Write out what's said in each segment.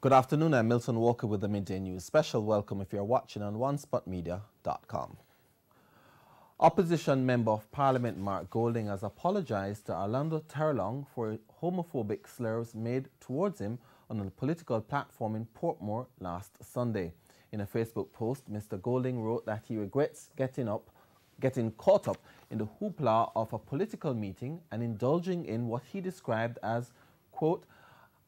Good afternoon, I'm Milton Walker with the Midday News. Special welcome if you're watching on onespotmedia.com. Opposition Member of Parliament Mark Golding has apologized to Orlando Terrelong for homophobic slurs made towards him on a political platform in Portmore last Sunday. In a Facebook post, Mr. Golding wrote that he regrets getting caught up in the hoopla of a political meeting and indulging in what he described as, quote,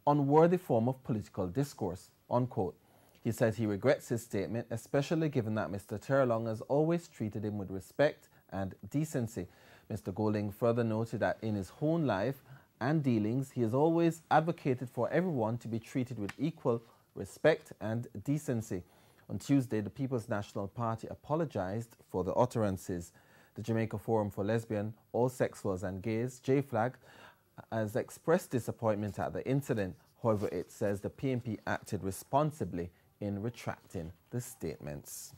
unworthy form of political discourse, unquote. He said he regrets his statement, especially given that Mr. Terrelong has always treated him with respect and decency. Mr. Golding further noted that in his own life and dealings, he has always advocated for everyone to be treated with equal respect and decency. On Tuesday, the People's National Party apologized for the utterances. The Jamaica Forum for Lesbian, All Sexuals and Gays, JFLAG, has expressed disappointment at the incident. However, it says the PNP acted responsibly in retracting the statements.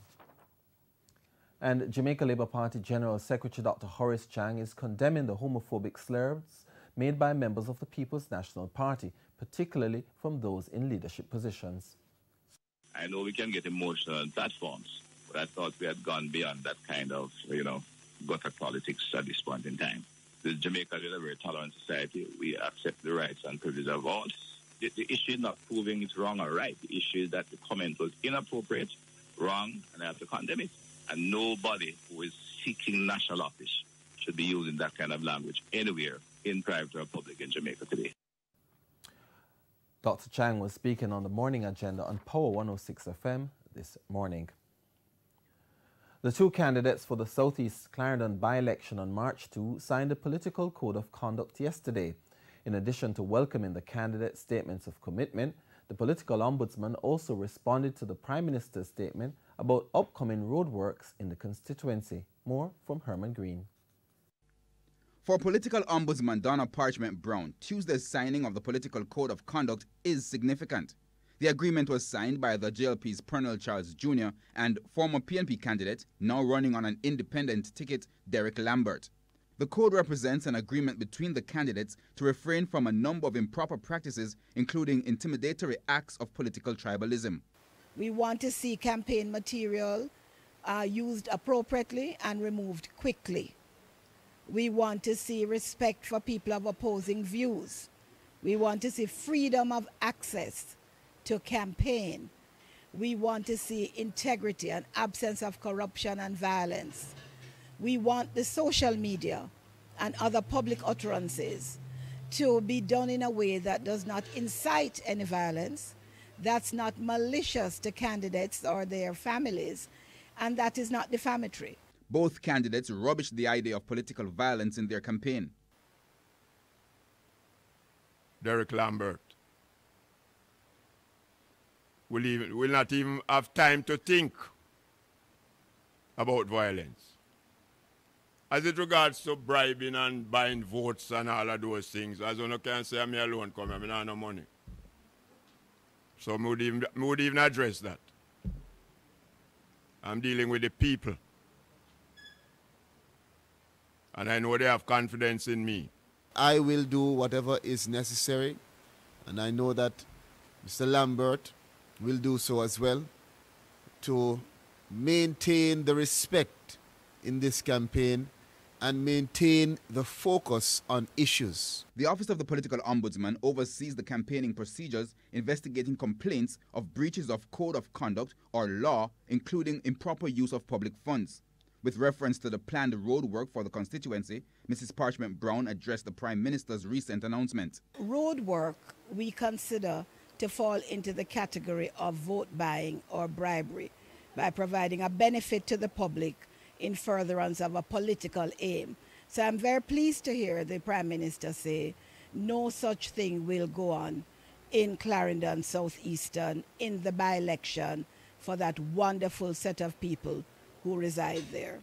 And Jamaica Labour Party General Secretary Dr. Horace Chang is condemning the homophobic slurs made by members of the People's National Party, particularly from those in leadership positions. I know we can get emotional on platforms, but I thought we had gone beyond that kind of, gutter politics at this point in time. The Jamaica is a very tolerant society. We accept the rights and privileges of all. The issue is not proving it's wrong or right. The issue is that the comment was inappropriate, wrong, and I have to condemn it. And nobody who is seeking national office should be using that kind of language anywhere in private or public in Jamaica today. Dr. Chang was speaking on the morning agenda on Power 106 FM this morning. The two candidates for the Southeast Clarendon by-election on March 2 signed a political code of conduct yesterday. In addition to welcoming the candidates' statements of commitment, the political ombudsman also responded to the Prime Minister's statement about upcoming roadworks in the constituency. More from Herman Green. For political ombudsman Donna Parchment Brown, Tuesday's signing of the political code of conduct is significant. The agreement was signed by the JLP's Pernell Charles Jr. and former PNP candidate, now running on an independent ticket, Derek Lambert. The code represents an agreement between the candidates to refrain from a number of improper practices, including intimidatory acts of political tribalism. We want to see campaign material used appropriately and removed quickly. We want to see respect for people of opposing views. We want to see freedom of access to campaign. We want to see integrity and absence of corruption and violence. We want the social media and other public utterances to be done in a way that does not incite any violence, that's not malicious to candidates or their families, and that is not defamatory. Both candidates rubbished the idea of political violence in their campaign. Derek Lambert will not even have time to think about violence. As it regards to bribing and buying votes and all of those things, as one can say, I'm alone, come here, I don't have no money. So I would even address that. I'm dealing with the people. And I know they have confidence in me. I will do whatever is necessary, and I know that Mr. Lambert will do so as well, to maintain the respect in this campaign and maintain the focus on issues. The Office of the Political Ombudsman oversees the campaigning procedures, investigating complaints of breaches of code of conduct or law, including improper use of public funds. With reference to the planned road work for the constituency, Mrs. Parchment Brown addressed the Prime Minister's recent announcement. Road work we consider to fall into the category of vote buying or bribery by providing a benefit to the public in furtherance of a political aim. So I'm very pleased to hear the Prime Minister say no such thing will go on in Clarendon Southeastern in the by-election for that wonderful set of people who reside there.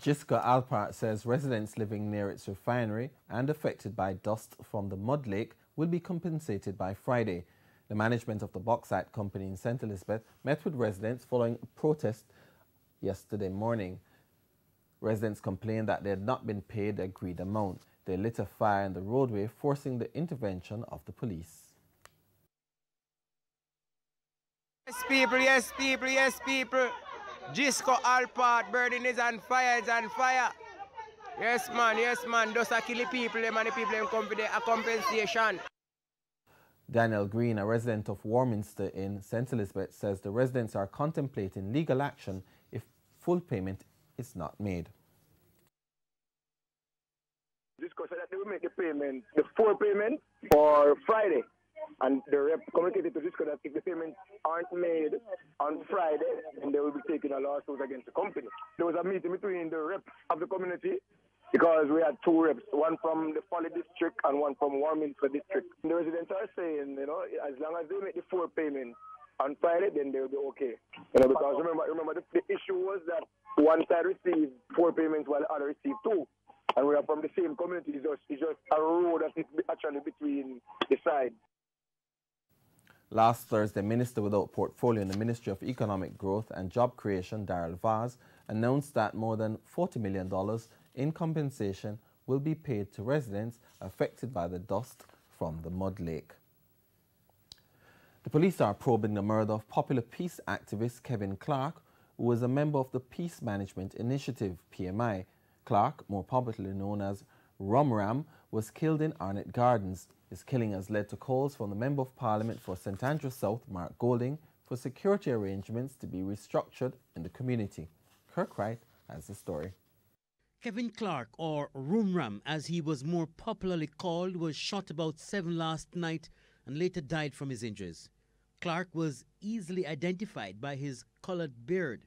Jessica Alpart says residents living near its refinery and affected by dust from the mud lake will be compensated by Friday. The management of the Bauxite Company in St. Elizabeth met with residents following a protest yesterday morning. Residents complained that they had not been paid the agreed amount. They lit a fire in the roadway, forcing the intervention of the police. people, yes, people, yes, people. Gisco Alpart, burning is on fire, it's on fire. Yes, man, those are killing people, them and the people them come for a compensation. Daniel Green, a resident of Warminster in St. Elizabeth, says the residents are contemplating legal action if full payment is not made. Discuss that they will make the payment, the full payment for Friday. And the rep communicated to Disco that if the payments aren't made on Friday, then they will be taking a lawsuit against the company. There was a meeting between the reps of the community because we had two reps, one from the Folly district and one from Warminster district. The residents are saying, you know, as long as they make the full payment on Friday, then they'll be okay. You know, because remember the issue was that one side received 4 payments while the other received 2. And we are from the same community. It's just a road that is actually between the sides. Last Thursday, Minister without portfolio in the Ministry of Economic Growth and Job Creation, Darrell Vaz, announced that more than $40 million in compensation will be paid to residents affected by the dust from the mud lake. The police are probing the murder of popular peace activist Kevin Clark, who was a member of the Peace Management Initiative, PMI. Clark, more popularly known as Ram, was killed in Arnett Gardens. His killing has led to calls from the Member of Parliament for St Andrews South, Mark Golding, for security arrangements to be restructured in the community. Kirk Wright has the story. Kevin Clark, or Ram, as he was more popularly called, was shot about 7 last night and later died from his injuries. Clark was easily identified by his coloured beard.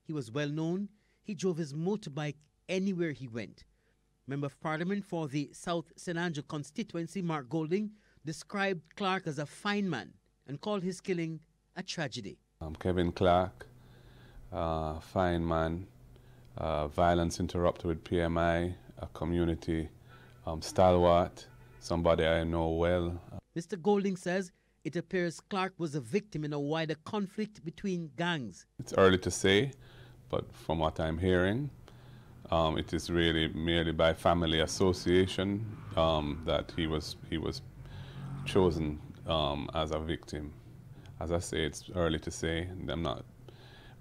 He was well known. He drove his motorbike anywhere he went. Member of Parliament for the South St Andrews constituency, Mark Golding, described Clark as a fine man and called his killing a tragedy. Kevin Clark, fine man, violence interrupter with PMI, a community stalwart, somebody I know well. Mr. Golding says it appears Clark was a victim in a wider conflict between gangs. It's early to say, but from what I'm hearing, it is really merely by family association that he was chosen as a victim. As I say, it's early to say. I'm not,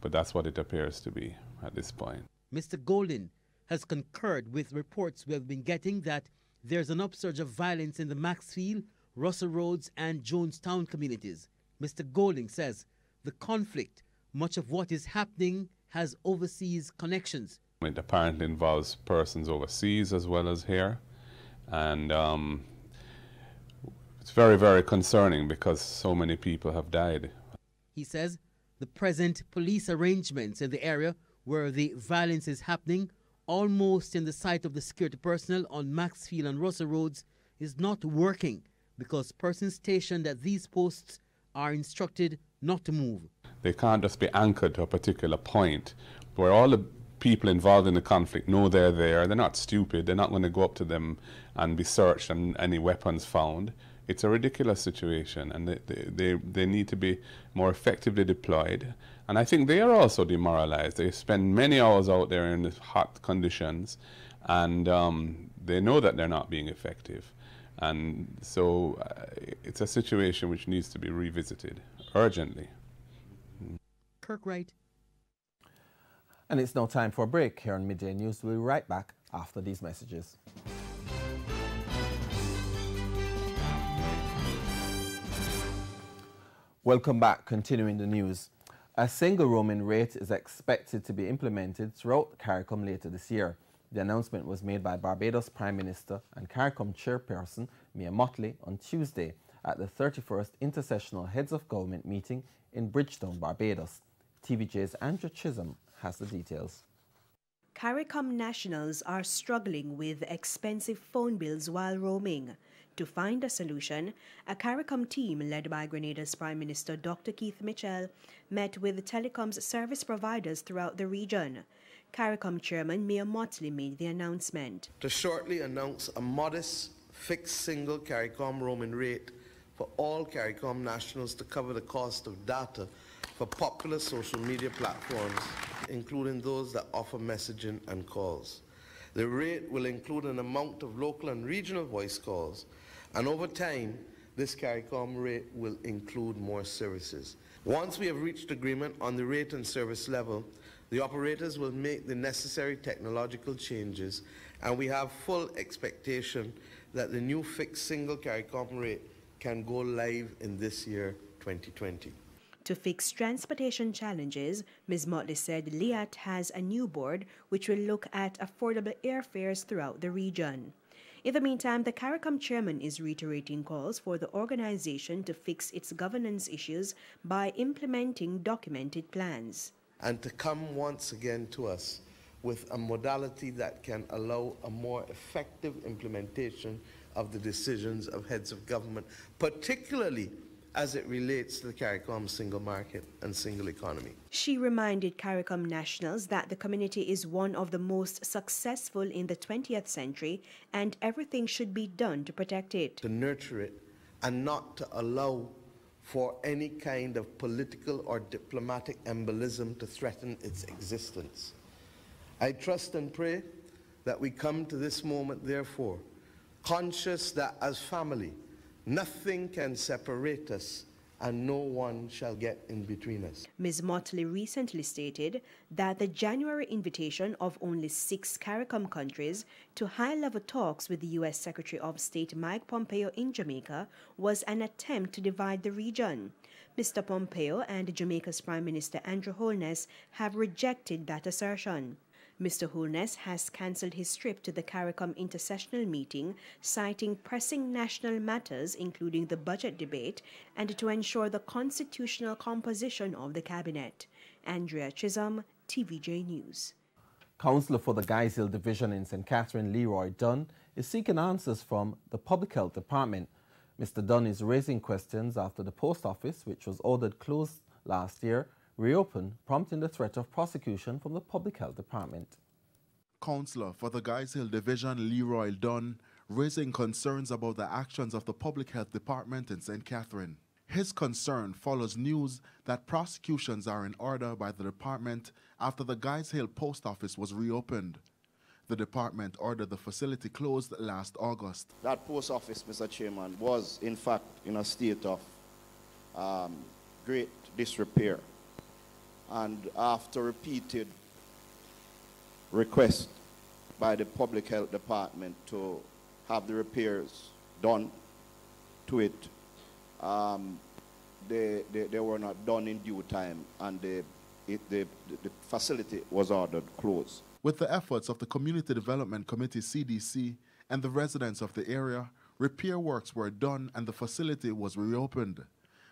but that's what it appears to be at this point. Mr. Golding has concurred with reports we have been getting that there's an upsurge of violence in the Maxfield, Russell Roads and Jonestown communities. Mr. Golding says the conflict, much of what is happening, has overseas connections. It apparently involves persons overseas as well as here, and it's very, very concerning because so many people have died. He says the present police arrangements in the area where the violence is happening, almost in the sight of the security personnel on Maxfield and Russell Roads, is not working because persons stationed at these posts are instructed not to move. They can't just be anchored to a particular point where all the people involved in the conflict know they're there. They're not stupid. They're not going to go up to them and be searched and any weapons found. It's a ridiculous situation, and they need to be more effectively deployed. And I think they are also demoralized. They spend many hours out there in the hot conditions, and they know that they're not being effective. And so it's a situation which needs to be revisited urgently. Kirk Wright. And it's now time for a break here on Midday News. We'll be right back after these messages. Welcome back. Continuing the news. A single roaming rate is expected to be implemented throughout CARICOM later this year. The announcement was made by Barbados Prime Minister and CARICOM chairperson Mia Mottley on Tuesday at the 31st Intersessional Heads of Government meeting in Bridgetown, Barbados. TVJ's Andrew Chisholm has the details. CARICOM nationals are struggling with expensive phone bills while roaming. To find a solution, a CARICOM team led by Grenada's Prime Minister Dr. Keith Mitchell met with telecoms service providers throughout the region. CARICOM Chairman Mia Mottley made the announcement. To shortly announce a modest fixed single CARICOM roaming rate for all CARICOM nationals to cover the cost of data for popular social media platforms, including those that offer messaging and calls. The rate will include an amount of local and regional voice calls, and over time, this CARICOM rate will include more services. Once we have reached agreement on the rate and service level, the operators will make the necessary technological changes, and we have full expectation that the new fixed single CARICOM rate can go live in this year, 2020. To fix transportation challenges, Ms. Motley said LIAT has a new board which will look at affordable airfares throughout the region. In the meantime, the CARICOM chairman is reiterating calls for the organization to fix its governance issues by implementing documented plans. And to come once again to us with a modality that can allow a more effective implementation of the decisions of heads of government, particularly as it relates to the CARICOM single market and single economy. She reminded CARICOM nationals that the community is one of the most successful in the 20th century and everything should be done to protect it. To nurture it and not to allow for any kind of political or diplomatic embolism to threaten its existence. I trust and pray that we come to this moment, therefore, conscious that as family, nothing can separate us and no one shall get in between us. Ms. Motley recently stated that the January invitation of only 6 CARICOM countries to high-level talks with the U.S. Secretary of State Mike Pompeo in Jamaica was an attempt to divide the region. Mr. Pompeo and Jamaica's Prime Minister Andrew Holness have rejected that assertion. Mr. Holness has cancelled his trip to the CARICOM intersessional meeting, citing pressing national matters including the budget debate and to ensure the constitutional composition of the cabinet. Andrea Chisholm, TVJ News. Councillor for the Guys Hill Division in St. Catherine, Leroy Dunn, is seeking answers from the Public Health Department. Mr. Dunn is raising questions after the post office, which was ordered closed last year, reopened, prompting the threat of prosecution from the Public Health Department. Councillor for the Guys Hill Division, Leroy Dunn, raising concerns about the actions of the Public Health Department in St. Catherine. His concern follows news that prosecutions are in order by the department after the Guys Hill post office was reopened. The department ordered the facility closed last August. That post office, Mr. Chairman, was in fact in a state of great disrepair. And after repeated requests by the Public Health Department to have the repairs done to it, they were not done in due time, and the facility was ordered closed. With the efforts of the Community Development Committee, CDC, and the residents of the area, repair works were done and the facility was reopened.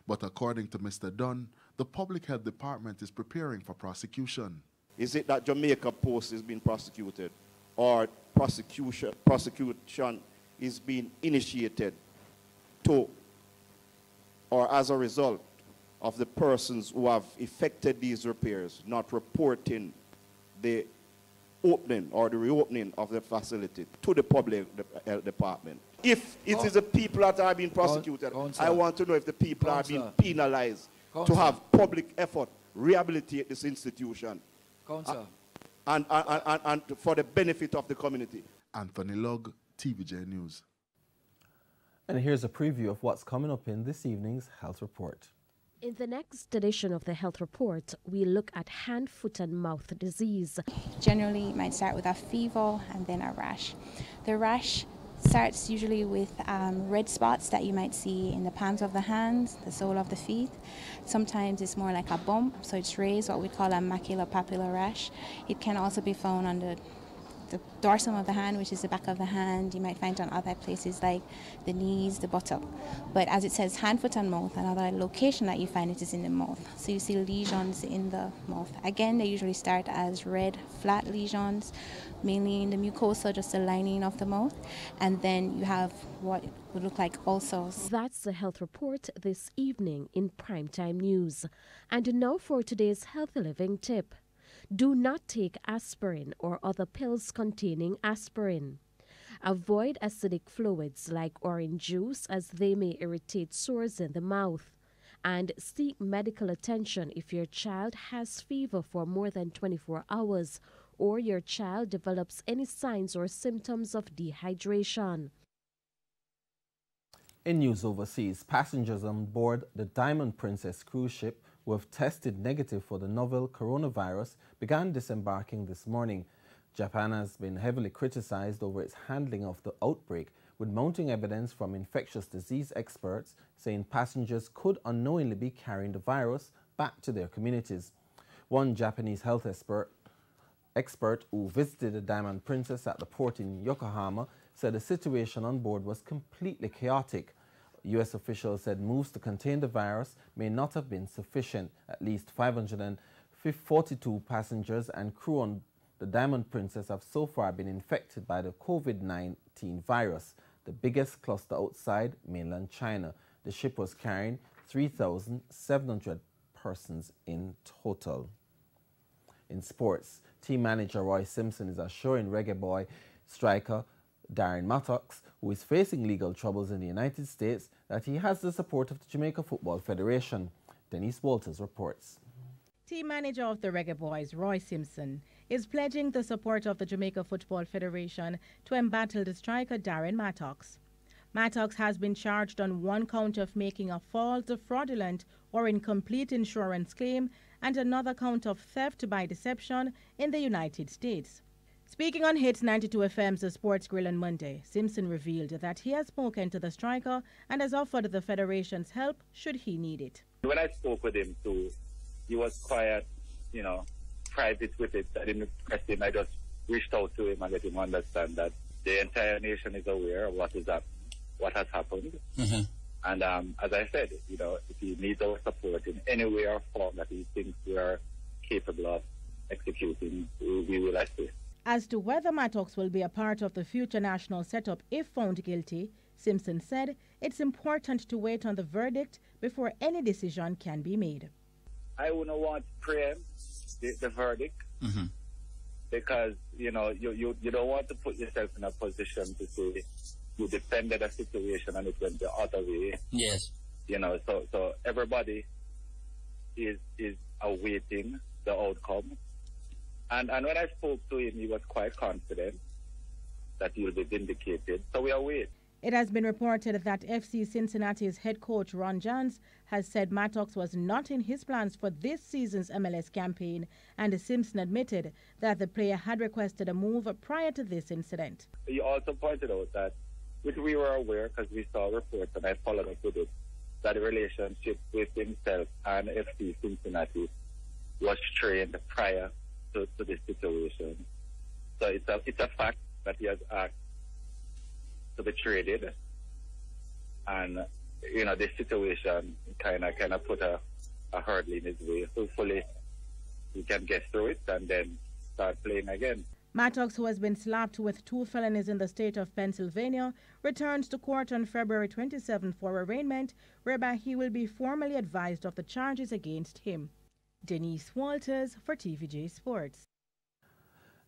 But according to Mr. Dunn, the Public Health Department is preparing for prosecution. Is it that Jamaica Post is being prosecuted, or prosecution is being initiated to, or as a result of the persons who have effected these repairs not reporting the opening or the reopening of the facility to the Public Health Department? If it is the people that are being prosecuted, I want to know if the people are being penalized to have public effort rehabilitate this institution and for the benefit of the community. Anthony Logg, TVJ News. And here's a preview of what's coming up in this evening's Health Report. In the next edition of the Health Report, we look at hand, foot and mouth disease. Generally, it might start with a fever and then a rash. The rash starts usually with red spots that you might see in the palms of the hands, the sole of the feet. Sometimes it's more like a bump, so it's raised, what we call a maculopapular rash. It can also be found on the dorsum of the hand, which is the back of the hand. You might find it on other places like the knees, the buttock. But as it says hand, foot and mouth, another location that you find it is in the mouth. So you see lesions in the mouth. Again, they usually start as red, flat lesions, mainly in the mucosa, just the lining of the mouth. And then you have what would look like ulcers. That's the Health Report this evening in Primetime News. And now for today's Healthy Living tip. Do not take aspirin or other pills containing aspirin. Avoid acidic fluids like orange juice as they may irritate sores in the mouth. And seek medical attention if your child has fever for more than 24 hours or your child develops any signs or symptoms of dehydration. In news overseas, passengers on board the Diamond Princess cruise ship who have tested negative for the novel coronavirus began disembarking this morning. Japan has been heavily criticized over its handling of the outbreak, with mounting evidence from infectious disease experts saying passengers could unknowingly be carrying the virus back to their communities. One Japanese health expert who visited the Diamond Princess at the port in Yokohama said the situation on board was completely chaotic. U.S. officials said moves to contain the virus may not have been sufficient. At least 542 passengers and crew on the Diamond Princess have so far been infected by the COVID-19 virus, the biggest cluster outside mainland China. The ship was carrying 3,700 persons in total. In sports, team manager Roy Simpson is assuring Reggae Boy striker Darren Mattox, who is facing legal troubles in the United States, that he has the support of the Jamaica Football Federation. Denise Walters reports. Team manager of the Reggae Boys, Roy Simpson, is pledging the support of the Jamaica Football Federation to embattle the striker Darren Mattox. Mattox has been charged on one count of making a false, fraudulent or incomplete insurance claim and another count of theft by deception in the United States. Speaking on Hits 92 FM's The Sports Grill on Monday, Simpson revealed that he has spoken to the striker and has offered the Federation's help should he need it. When I spoke with him too, he was quite, private with it. I didn't press him. I just reached out to him and let him understand that the entire nation is aware of what has happened. Mm-hmm. And as I said, if he needs our support in any way or form that he thinks we are capable of executing, we will assist. As to whether Mattox will be a part of the future national setup if found guilty, Simpson said it's important to wait on the verdict before any decision can be made. I wouldn't want to preempt the verdict, mm-hmm. because, you don't want to put yourself in a position to say you defended a situation and it went the other way. Yes. So everybody is awaiting the outcome. And when I spoke to him, he was quite confident that he will be vindicated. So we are waiting. It has been reported that FC Cincinnati's head coach Ron Johns has said Mattox was not in his plans for this season's MLS campaign, and Simpson admitted that the player had requested a move prior to this incident. He also pointed out that, which we were aware because we saw reports and I followed up with it, that the relationship with himself and FC Cincinnati was strained prior to this situation. So it's a fact that he has asked to be traded, and this situation kind of put a hurdle in his way. Hopefully he can get through it and then start playing again. Mattox, who has been slapped with 2 felonies in the state of Pennsylvania, returns to court on February 27 for arraignment, whereby he will be formally advised of the charges against him. Denise Walters for TVJ Sports.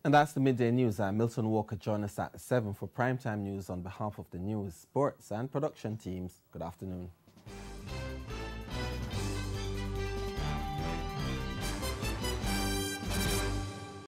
And that's the midday news. I'm Milton Walker. Join us at 7 for primetime news on behalf of the news, sports and production teams. Good afternoon.